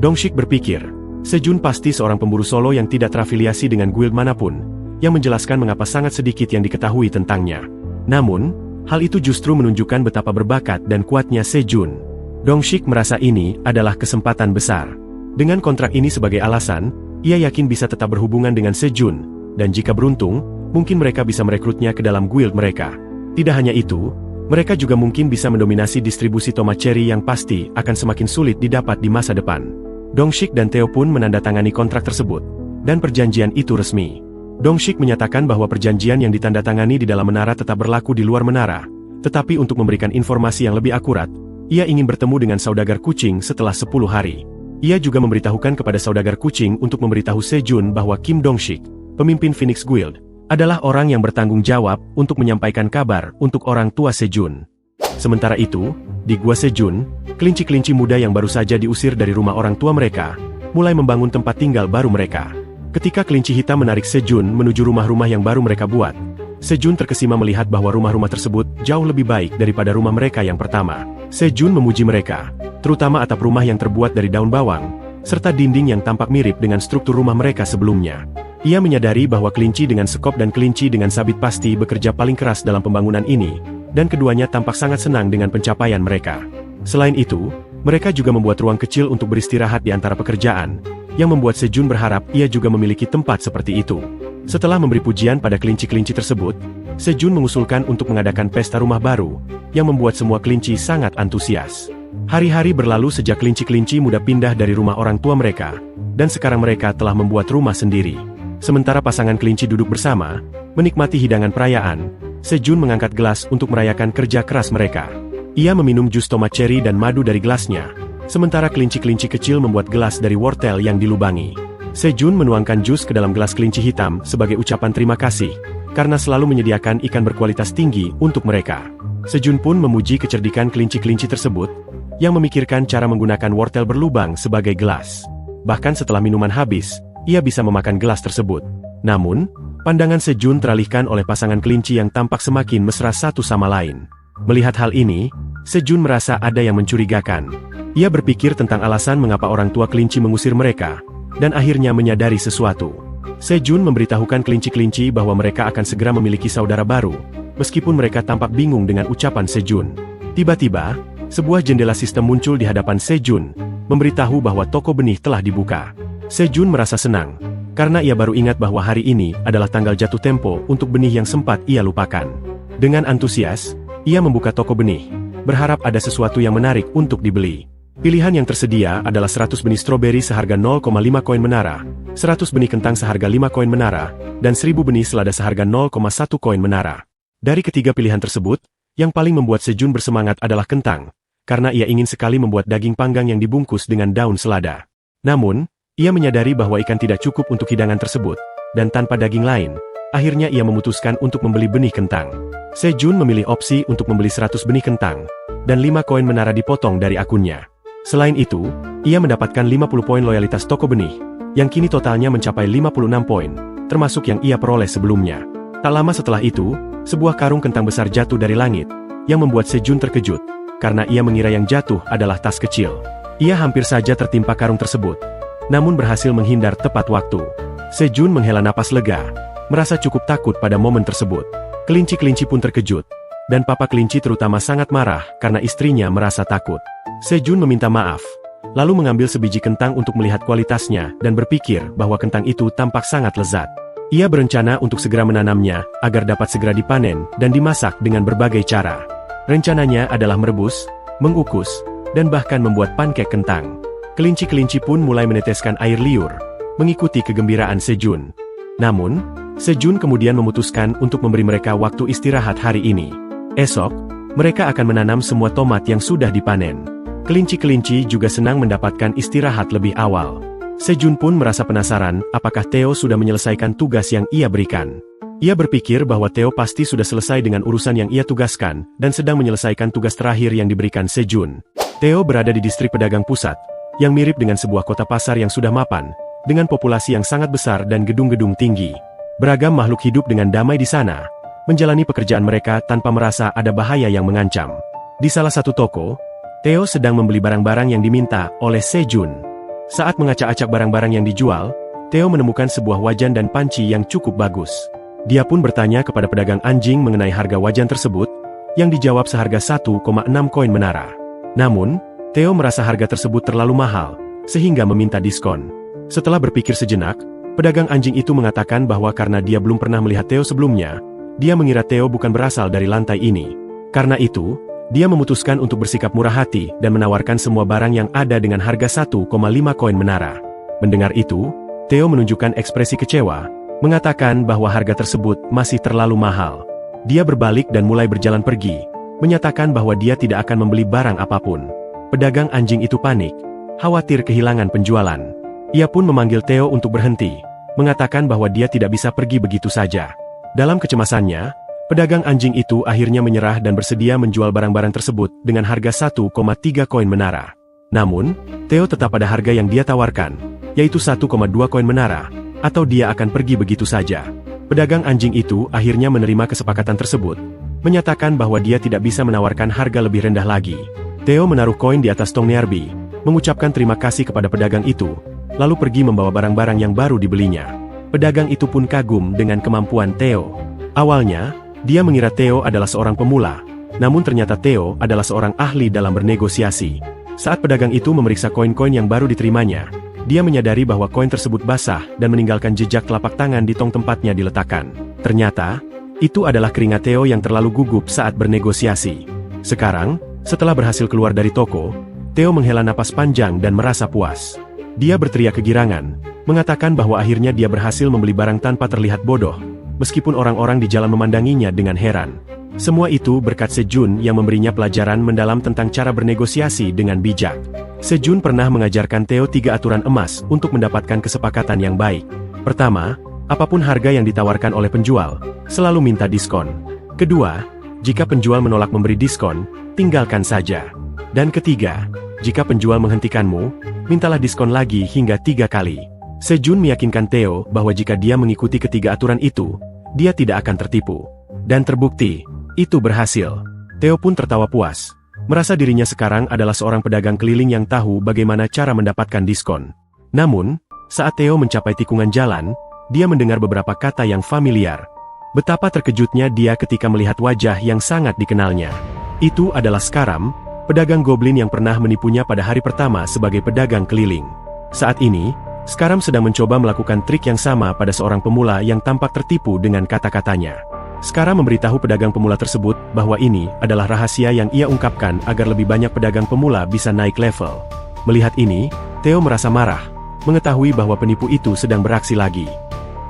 Dongshik berpikir, Sejun pasti seorang pemburu solo yang tidak terafiliasi dengan guild manapun, yang menjelaskan mengapa sangat sedikit yang diketahui tentangnya. Namun, hal itu justru menunjukkan betapa berbakat dan kuatnya Sejun. Dongshik merasa ini adalah kesempatan besar. Dengan kontrak ini sebagai alasan, ia yakin bisa tetap berhubungan dengan Sejun, dan jika beruntung, mungkin mereka bisa merekrutnya ke dalam guild mereka. Tidak hanya itu, mereka juga mungkin bisa mendominasi distribusi tomat cherry yang pasti akan semakin sulit didapat di masa depan. Dongshik dan Theo pun menandatangani kontrak tersebut, dan perjanjian itu resmi. Dongshik menyatakan bahwa perjanjian yang ditandatangani di dalam menara tetap berlaku di luar menara, tetapi untuk memberikan informasi yang lebih akurat, ia ingin bertemu dengan saudagar kucing setelah 10 hari. Ia juga memberitahukan kepada saudagar kucing untuk memberitahu Sejun bahwa Kim Dongshik, pemimpin Phoenix Guild, adalah orang yang bertanggung jawab untuk menyampaikan kabar untuk orang tua Sejun. Sementara itu, di Gua Sejun, kelinci-kelinci muda yang baru saja diusir dari rumah orang tua mereka, mulai membangun tempat tinggal baru mereka. Ketika kelinci hitam menarik Sejun menuju rumah-rumah yang baru mereka buat, Sejun terkesima melihat bahwa rumah-rumah tersebut jauh lebih baik daripada rumah mereka yang pertama. Sejun memuji mereka, terutama atap rumah yang terbuat dari daun bawang, serta dinding yang tampak mirip dengan struktur rumah mereka sebelumnya. Ia menyadari bahwa kelinci dengan sekop dan kelinci dengan sabit pasti bekerja paling keras dalam pembangunan ini, dan keduanya tampak sangat senang dengan pencapaian mereka. Selain itu, mereka juga membuat ruang kecil untuk beristirahat di antara pekerjaan, yang membuat Sejun berharap ia juga memiliki tempat seperti itu. Setelah memberi pujian pada kelinci-kelinci tersebut, Sejun mengusulkan untuk mengadakan pesta rumah baru, yang membuat semua kelinci sangat antusias. Hari-hari berlalu sejak kelinci-kelinci muda pindah dari rumah orang tua mereka, dan sekarang mereka telah membuat rumah sendiri. Sementara pasangan kelinci duduk bersama, menikmati hidangan perayaan, Sejun mengangkat gelas untuk merayakan kerja keras mereka. Ia meminum jus tomat cherry dan madu dari gelasnya, sementara kelinci-kelinci kecil membuat gelas dari wortel yang dilubangi. Sejun menuangkan jus ke dalam gelas kelinci hitam sebagai ucapan terima kasih, karena selalu menyediakan ikan berkualitas tinggi untuk mereka. Sejun pun memuji kecerdikan kelinci-kelinci tersebut, yang memikirkan cara menggunakan wortel berlubang sebagai gelas. Bahkan setelah minuman habis, ia bisa memakan gelas tersebut. Namun, pandangan Sejun teralihkan oleh pasangan kelinci yang tampak semakin mesra satu sama lain. Melihat hal ini, Sejun merasa ada yang mencurigakan. Ia berpikir tentang alasan mengapa orang tua kelinci mengusir mereka, dan akhirnya menyadari sesuatu. Sejun memberitahukan kelinci-kelinci bahwa mereka akan segera memiliki saudara baru, meskipun mereka tampak bingung dengan ucapan Sejun. Tiba-tiba, sebuah jendela sistem muncul di hadapan Sejun, memberitahu bahwa toko benih telah dibuka. Sejun merasa senang, karena ia baru ingat bahwa hari ini adalah tanggal jatuh tempo untuk benih yang sempat ia lupakan. Dengan antusias, ia membuka toko benih, berharap ada sesuatu yang menarik untuk dibeli. Pilihan yang tersedia adalah 100 benih stroberi seharga 0,5 koin menara, 100 benih kentang seharga 5 koin menara, dan 1000 benih selada seharga 0,1 koin menara. Dari ketiga pilihan tersebut, yang paling membuat Sejun bersemangat adalah kentang, karena ia ingin sekali membuat daging panggang yang dibungkus dengan daun selada. Namun, ia menyadari bahwa ikan tidak cukup untuk hidangan tersebut, dan tanpa daging lain, akhirnya ia memutuskan untuk membeli benih kentang. Sejun memilih opsi untuk membeli 100 benih kentang, dan 5 koin menara dipotong dari akunnya. Selain itu, ia mendapatkan 50 poin loyalitas toko benih, yang kini totalnya mencapai 56 poin, termasuk yang ia peroleh sebelumnya. Tak lama setelah itu, sebuah karung kentang besar jatuh dari langit, yang membuat Sejun terkejut, karena ia mengira yang jatuh adalah tas kecil. Ia hampir saja tertimpa karung tersebut, namun berhasil menghindar tepat waktu. Sejun menghela napas lega, merasa cukup takut pada momen tersebut. Kelinci-kelinci pun terkejut, dan papa kelinci terutama sangat marah karena istrinya merasa takut. Sejun meminta maaf, lalu mengambil sebiji kentang untuk melihat kualitasnya dan berpikir bahwa kentang itu tampak sangat lezat. Ia berencana untuk segera menanamnya agar dapat segera dipanen dan dimasak dengan berbagai cara. Rencananya adalah merebus, mengukus, dan bahkan membuat pankek kentang. Kelinci-kelinci pun mulai meneteskan air liur, mengikuti kegembiraan Sejun. Namun, Sejun kemudian memutuskan untuk memberi mereka waktu istirahat hari ini. Esok, mereka akan menanam semua tomat yang sudah dipanen. Kelinci-kelinci juga senang mendapatkan istirahat lebih awal. Sejun pun merasa penasaran apakah Theo sudah menyelesaikan tugas yang ia berikan. Ia berpikir bahwa Theo pasti sudah selesai dengan urusan yang ia tugaskan dan sedang menyelesaikan tugas terakhir yang diberikan Sejun. Theo berada di distrik pedagang pusat, yang mirip dengan sebuah kota pasar yang sudah mapan, dengan populasi yang sangat besar dan gedung-gedung tinggi. Beragam makhluk hidup dengan damai di sana, menjalani pekerjaan mereka tanpa merasa ada bahaya yang mengancam. Di salah satu toko, Theo sedang membeli barang-barang yang diminta oleh Sejun. Saat mengacak-acak barang-barang yang dijual, Theo menemukan sebuah wajan dan panci yang cukup bagus. Dia pun bertanya kepada pedagang anjing mengenai harga wajan tersebut, yang dijawab seharga 1,6 koin menara. Namun, Theo merasa harga tersebut terlalu mahal, sehingga meminta diskon. Setelah berpikir sejenak, pedagang anjing itu mengatakan bahwa karena dia belum pernah melihat Theo sebelumnya, dia mengira Theo bukan berasal dari lantai ini. Karena itu, dia memutuskan untuk bersikap murah hati dan menawarkan semua barang yang ada dengan harga 1,5 koin menara. Mendengar itu, Theo menunjukkan ekspresi kecewa, mengatakan bahwa harga tersebut masih terlalu mahal. Dia berbalik dan mulai berjalan pergi, menyatakan bahwa dia tidak akan membeli barang apapun. Pedagang anjing itu panik, khawatir kehilangan penjualan. Ia pun memanggil Theo untuk berhenti, mengatakan bahwa dia tidak bisa pergi begitu saja. Dalam kecemasannya, pedagang anjing itu akhirnya menyerah dan bersedia menjual barang-barang tersebut dengan harga 1,3 koin menara. Namun, Theo tetap pada harga yang dia tawarkan, yaitu 1,2 koin menara, atau dia akan pergi begitu saja. Pedagang anjing itu akhirnya menerima kesepakatan tersebut, menyatakan bahwa dia tidak bisa menawarkan harga lebih rendah lagi. Theo menaruh koin di atas tong Nearby, mengucapkan terima kasih kepada pedagang itu, lalu pergi membawa barang-barang yang baru dibelinya. Pedagang itu pun kagum dengan kemampuan Theo. Awalnya, dia mengira Theo adalah seorang pemula, namun ternyata Theo adalah seorang ahli dalam bernegosiasi. Saat pedagang itu memeriksa koin-koin yang baru diterimanya, dia menyadari bahwa koin tersebut basah dan meninggalkan jejak telapak tangan di tong tempatnya diletakkan. Ternyata, itu adalah keringat Theo yang terlalu gugup saat bernegosiasi. Sekarang, setelah berhasil keluar dari toko, Theo menghela napas panjang dan merasa puas. Dia berteriak kegirangan, mengatakan bahwa akhirnya dia berhasil membeli barang tanpa terlihat bodoh, meskipun orang-orang di jalan memandanginya dengan heran. Semua itu berkat Sejun yang memberinya pelajaran mendalam tentang cara bernegosiasi dengan bijak. Sejun pernah mengajarkan Theo 3 aturan emas untuk mendapatkan kesepakatan yang baik. Pertama, apapun harga yang ditawarkan oleh penjual, selalu minta diskon. Kedua, jika penjual menolak memberi diskon, tinggalkan saja. Dan ketiga, jika penjual menghentikanmu, mintalah diskon lagi hingga 3 kali. Sejun meyakinkan Theo bahwa jika dia mengikuti ketiga aturan itu, dia tidak akan tertipu. Dan terbukti, itu berhasil. Theo pun tertawa puas, merasa dirinya sekarang adalah seorang pedagang keliling yang tahu bagaimana cara mendapatkan diskon. Namun, saat Theo mencapai tikungan jalan, dia mendengar beberapa kata yang familiar. Betapa terkejutnya dia ketika melihat wajah yang sangat dikenalnya. Itu adalah Skaram, pedagang goblin yang pernah menipunya pada hari pertama sebagai pedagang keliling. Saat ini, Skaram sedang mencoba melakukan trik yang sama pada seorang pemula yang tampak tertipu dengan kata-katanya. Skaram memberitahu pedagang pemula tersebut bahwa ini adalah rahasia yang ia ungkapkan agar lebih banyak pedagang pemula bisa naik level. Melihat ini, Theo merasa marah, mengetahui bahwa penipu itu sedang beraksi lagi.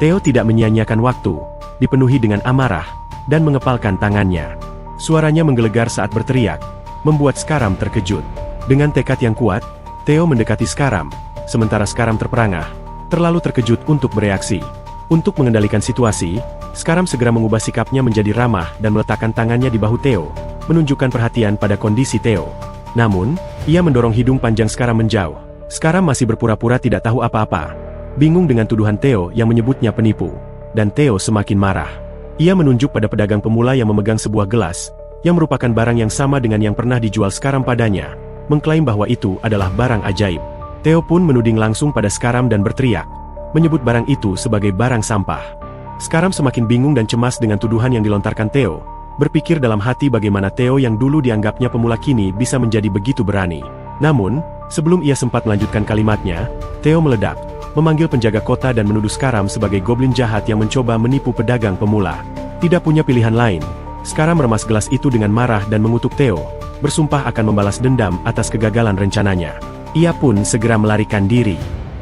Theo tidak menyia-nyiakan waktu, dipenuhi dengan amarah, dan mengepalkan tangannya. Suaranya menggelegar saat berteriak, membuat Skaram terkejut. Dengan tekad yang kuat, Theo mendekati Skaram, sementara Skaram terperangah, terlalu terkejut untuk bereaksi. Untuk mengendalikan situasi, Skaram segera mengubah sikapnya menjadi ramah dan meletakkan tangannya di bahu Theo, menunjukkan perhatian pada kondisi Theo. Namun, ia mendorong hidung panjang Skaram menjauh. Skaram masih berpura-pura tidak tahu apa-apa, bingung dengan tuduhan Theo yang menyebutnya penipu. Dan Theo semakin marah. Ia menunjuk pada pedagang pemula yang memegang sebuah gelas, yang merupakan barang yang sama dengan yang pernah dijual Skaram padanya, mengklaim bahwa itu adalah barang ajaib. Theo pun menuding langsung pada Skaram dan berteriak, menyebut barang itu sebagai barang sampah. Skaram semakin bingung dan cemas dengan tuduhan yang dilontarkan Theo, berpikir dalam hati bagaimana Theo yang dulu dianggapnya pemula kini bisa menjadi begitu berani. Namun, sebelum ia sempat melanjutkan kalimatnya, Theo meledak, memanggil penjaga kota dan menuduh Skaram sebagai goblin jahat yang mencoba menipu pedagang pemula. Tidak punya pilihan lain, Skaram meremas gelas itu dengan marah dan mengutuk Theo, bersumpah akan membalas dendam atas kegagalan rencananya. Ia pun segera melarikan diri.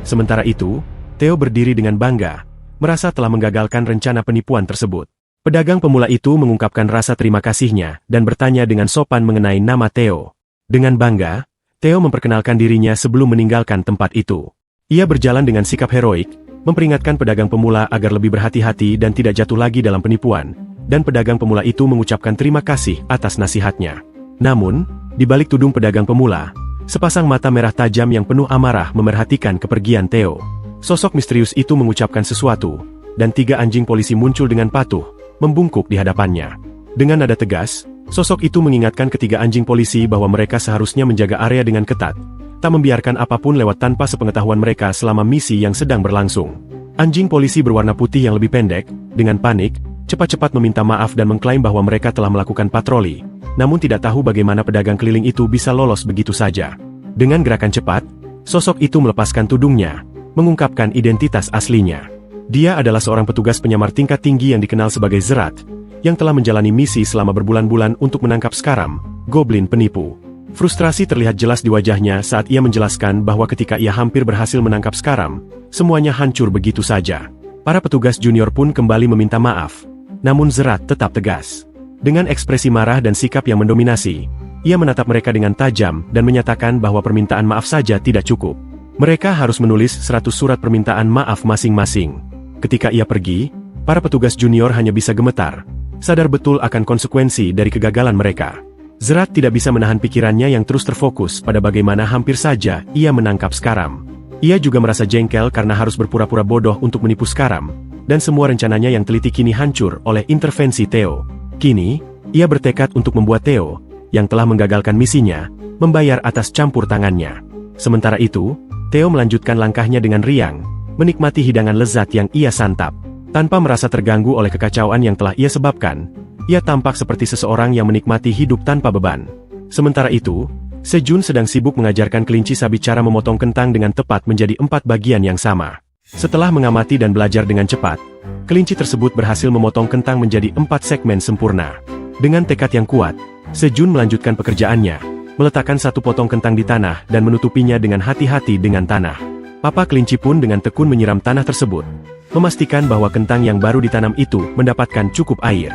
Sementara itu, Theo berdiri dengan bangga, merasa telah menggagalkan rencana penipuan tersebut. Pedagang pemula itu mengungkapkan rasa terima kasihnya dan bertanya dengan sopan mengenai nama Theo. Dengan bangga, Theo memperkenalkan dirinya sebelum meninggalkan tempat itu. Ia berjalan dengan sikap heroik, memperingatkan pedagang pemula agar lebih berhati-hati dan tidak jatuh lagi dalam penipuan, dan pedagang pemula itu mengucapkan terima kasih atas nasihatnya. Namun, di balik tudung pedagang pemula, sepasang mata merah tajam yang penuh amarah memerhatikan kepergian Theo. Sosok misterius itu mengucapkan sesuatu, dan 3 anjing polisi muncul dengan patuh, membungkuk di hadapannya. Dengan nada tegas, sosok itu mengingatkan ketiga anjing polisi bahwa mereka seharusnya menjaga area dengan ketat, tak membiarkan apapun lewat tanpa sepengetahuan mereka selama misi yang sedang berlangsung. Anjing polisi berwarna putih yang lebih pendek, dengan panik, cepat-cepat meminta maaf dan mengklaim bahwa mereka telah melakukan patroli, namun tidak tahu bagaimana pedagang keliling itu bisa lolos begitu saja. Dengan gerakan cepat, sosok itu melepaskan tudungnya, mengungkapkan identitas aslinya. Dia adalah seorang petugas penyamar tingkat tinggi yang dikenal sebagai Zerat, yang telah menjalani misi selama berbulan-bulan untuk menangkap Skaram, goblin penipu. Frustrasi terlihat jelas di wajahnya saat ia menjelaskan bahwa ketika ia hampir berhasil menangkap Skaram, semuanya hancur begitu saja. Para petugas junior pun kembali meminta maaf, namun Zerat tetap tegas. Dengan ekspresi marah dan sikap yang mendominasi, ia menatap mereka dengan tajam dan menyatakan bahwa permintaan maaf saja tidak cukup. Mereka harus menulis 100 surat permintaan maaf masing-masing. Ketika ia pergi, para petugas junior hanya bisa gemetar, sadar betul akan konsekuensi dari kegagalan mereka. Zerat tidak bisa menahan pikirannya yang terus terfokus pada bagaimana hampir saja ia menangkap Skaram. Ia juga merasa jengkel karena harus berpura-pura bodoh untuk menipu Skaram, dan semua rencananya yang teliti kini hancur oleh intervensi Theo. Kini, ia bertekad untuk membuat Theo, yang telah menggagalkan misinya, membayar atas campur tangannya. Sementara itu, Theo melanjutkan langkahnya dengan riang, menikmati hidangan lezat yang ia santap. Tanpa merasa terganggu oleh kekacauan yang telah ia sebabkan, ia tampak seperti seseorang yang menikmati hidup tanpa beban. Sementara itu, Sejun sedang sibuk mengajarkan kelinci sabit cara memotong kentang dengan tepat menjadi 4 bagian yang sama. Setelah mengamati dan belajar dengan cepat, kelinci tersebut berhasil memotong kentang menjadi 4 segmen sempurna. Dengan tekad yang kuat, Sejun melanjutkan pekerjaannya, meletakkan 1 potong kentang di tanah dan menutupinya dengan hati-hati dengan tanah. Papa kelinci pun dengan tekun menyiram tanah tersebut, memastikan bahwa kentang yang baru ditanam itu mendapatkan cukup air.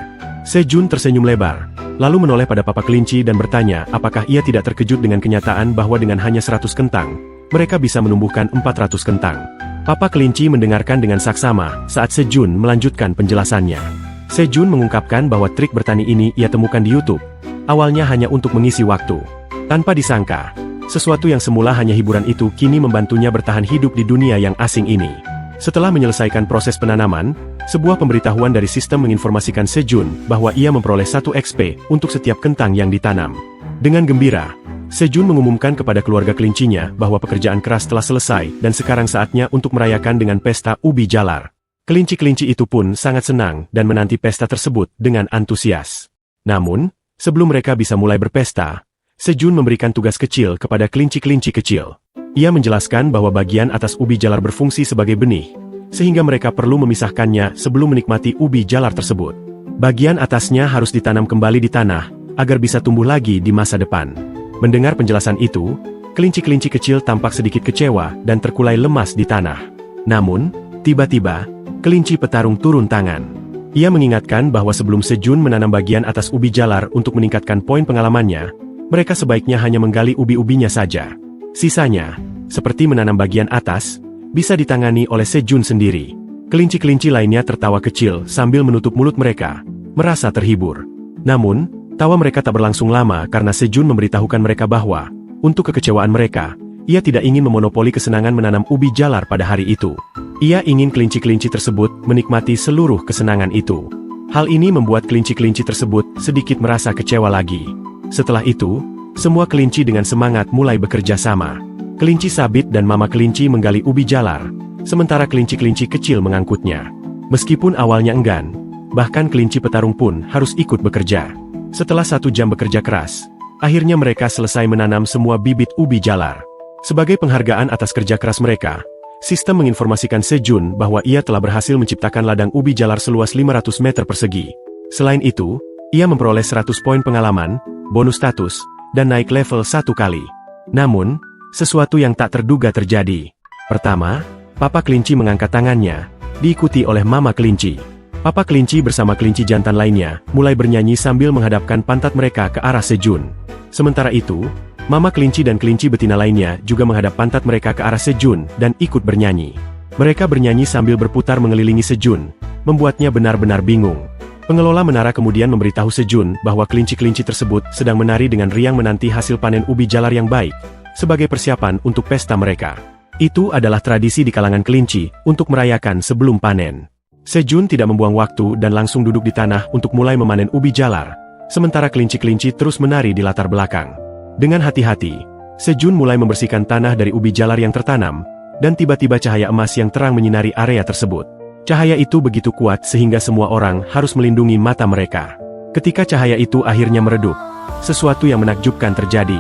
Sejun tersenyum lebar, lalu menoleh pada papa kelinci dan bertanya apakah ia tidak terkejut dengan kenyataan bahwa dengan hanya 100 kentang, mereka bisa menumbuhkan 400 kentang. Papa kelinci mendengarkan dengan saksama saat Sejun melanjutkan penjelasannya. Sejun mengungkapkan bahwa trik bertani ini ia temukan di YouTube, awalnya hanya untuk mengisi waktu. Tanpa disangka, sesuatu yang semula hanya hiburan itu kini membantunya bertahan hidup di dunia yang asing ini. Setelah menyelesaikan proses penanaman, sebuah pemberitahuan dari sistem menginformasikan Sejun bahwa ia memperoleh 1 XP untuk setiap kentang yang ditanam. Dengan gembira, Sejun mengumumkan kepada keluarga kelincinya bahwa pekerjaan keras telah selesai dan sekarang saatnya untuk merayakan dengan pesta ubi jalar. Kelinci-kelinci itu pun sangat senang dan menanti pesta tersebut dengan antusias. Namun, sebelum mereka bisa mulai berpesta, Sejun memberikan tugas kecil kepada kelinci-kelinci kecil. Ia menjelaskan bahwa bagian atas ubi jalar berfungsi sebagai benih, sehingga mereka perlu memisahkannya sebelum menikmati ubi jalar tersebut. Bagian atasnya harus ditanam kembali di tanah, agar bisa tumbuh lagi di masa depan. Mendengar penjelasan itu, kelinci-kelinci kecil tampak sedikit kecewa dan terkulai lemas di tanah. Namun, tiba-tiba, kelinci petarung turun tangan. Ia mengingatkan bahwa sebelum Sejun menanam bagian atas ubi jalar untuk meningkatkan poin pengalamannya, mereka sebaiknya hanya menggali ubi-ubinya saja. Sisanya, seperti menanam bagian atas, bisa ditangani oleh Sejun sendiri. Kelinci-kelinci lainnya tertawa kecil sambil menutup mulut mereka, merasa terhibur. Namun, tawa mereka tak berlangsung lama karena Sejun memberitahukan mereka bahwa, untuk kekecewaan mereka, ia tidak ingin memonopoli kesenangan menanam ubi jalar pada hari itu. Ia ingin kelinci-kelinci tersebut menikmati seluruh kesenangan itu. Hal ini membuat kelinci-kelinci tersebut sedikit merasa kecewa lagi. Setelah itu, semua kelinci dengan semangat mulai bekerja sama. Kelinci sabit dan mama kelinci menggali ubi jalar, sementara kelinci-kelinci kecil mengangkutnya. Meskipun awalnya enggan, bahkan kelinci petarung pun harus ikut bekerja. Setelah 1 jam bekerja keras, akhirnya mereka selesai menanam semua bibit ubi jalar. Sebagai penghargaan atas kerja keras mereka, sistem menginformasikan Sejun bahwa ia telah berhasil menciptakan ladang ubi jalar seluas 500 meter persegi. Selain itu, ia memperoleh 100 poin pengalaman, bonus status, dan naik level 1 kali. Namun, sesuatu yang tak terduga terjadi. Pertama, Papa Kelinci mengangkat tangannya, diikuti oleh Mama Kelinci. Papa Kelinci bersama kelinci jantan lainnya, mulai bernyanyi sambil menghadapkan pantat mereka ke arah Sejun. Sementara itu, Mama Kelinci dan kelinci betina lainnya juga menghadap pantat mereka ke arah Sejun dan ikut bernyanyi. Mereka bernyanyi sambil berputar mengelilingi Sejun, membuatnya benar-benar bingung. Pengelola menara kemudian memberitahu Sejun bahwa kelinci-kelinci tersebut sedang menari dengan riang menanti hasil panen ubi jalar yang baik, sebagai persiapan untuk pesta mereka. Itu adalah tradisi di kalangan kelinci untuk merayakan sebelum panen. Sejun tidak membuang waktu dan langsung duduk di tanah untuk mulai memanen ubi jalar, sementara kelinci-kelinci terus menari di latar belakang. Dengan hati-hati, Sejun mulai membersihkan tanah dari ubi jalar yang tertanam, dan tiba-tiba cahaya emas yang terang menyinari area tersebut. Cahaya itu begitu kuat sehingga semua orang harus melindungi mata mereka. Ketika cahaya itu akhirnya meredup, sesuatu yang menakjubkan terjadi.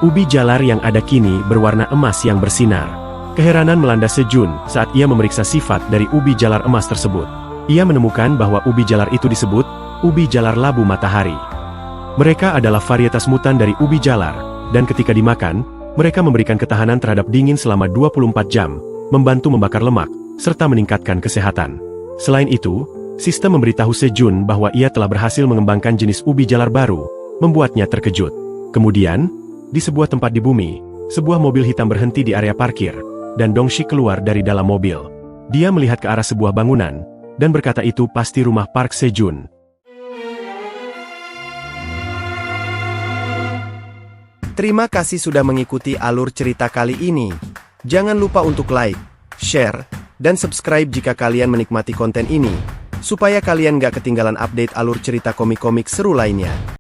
Ubi jalar yang ada kini berwarna emas yang bersinar. Keheranan melanda Sejun saat ia memeriksa sifat dari ubi jalar emas tersebut. Ia menemukan bahwa ubi jalar itu disebut ubi jalar labu matahari. Mereka adalah varietas mutan dari ubi jalar, dan ketika dimakan, mereka memberikan ketahanan terhadap dingin selama 24 jam, membantu membakar lemak, serta meningkatkan kesehatan. Selain itu, sistem memberitahu Sejun bahwa ia telah berhasil mengembangkan jenis ubi jalar baru, membuatnya terkejut. Kemudian, di sebuah tempat di bumi, sebuah mobil hitam berhenti di area parkir, dan Dongshi keluar dari dalam mobil. Dia melihat ke arah sebuah bangunan, dan berkata itu pasti rumah Park Sejun. Terima kasih sudah mengikuti alur cerita kali ini. Jangan lupa untuk like, share, dan subscribe jika kalian menikmati konten ini, supaya kalian gak ketinggalan update alur cerita komik-komik seru lainnya.